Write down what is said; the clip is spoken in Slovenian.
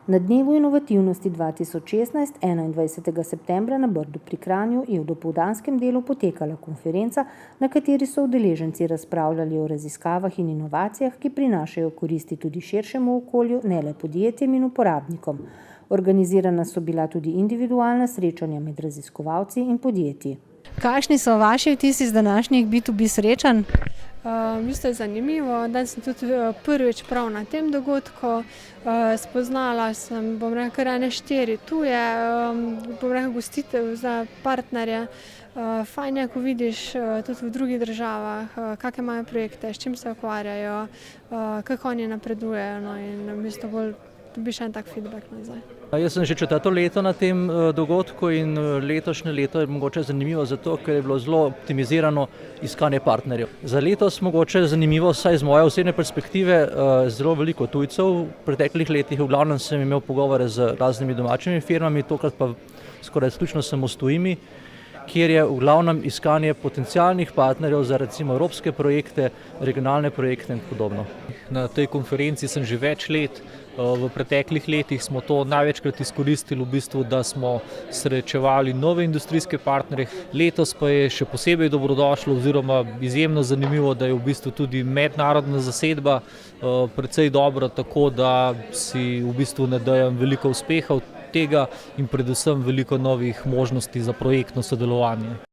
Na dnevu inovativnosti 2016, 21. septembra na Brdu pri Kranju, je v dopoldanskem delu potekala konferenca, na kateri so udeleženci razpravljali o raziskavah in inovacijah, ki prinašajo koristi tudi širšemu okolju, ne le podjetjem in uporabnikom. Organizirana so bila tudi individualna srečanja med raziskovalci in podjetji. Kakšni so vaši vtisi z današnjih B2B srečanj? V bistvu je zanimivo, da sem tudi prvič prav na tem dogodku. Spoznala sem, kar ene 4 tuje, gostitev za partnerje. Fajn je, ko vidiš tudi v drugih državah, kakšne imajo projekte, s čim se ukvarjajo, kako oni napredujejo, in v bistvu bolj dobiš en tak feedback nazaj. Jaz sem že 4. leto na tem dogodku in letošnje leto je mogoče zanimivo zato, ker je bilo zelo optimizirano iskanje partnerjev. Za letos mogoče zanimivo, vsaj iz moje osebne perspektive, zelo veliko tujcev. V preteklih letih v glavnem sem imel pogovore z raznimi domačimi firmami, tokrat pa skoraj izključno samo s tujimi, kjer je v glavnem iskanje potencialnih partnerjev za recimo evropske projekte, regionalne projekte in podobno. Na tej konferenci sem že več let. V preteklih letih smo to največkrat izkoristili v bistvu, da smo srečevali nove industrijske partnerje. Letos pa je še posebej dobrodošlo oziroma izjemno zanimivo, da je v bistvu tudi mednarodna zasedba precej dobra, tako da si v bistvu nadejam veliko uspehov tega in predvsem veliko novih možnosti za projektno sodelovanje.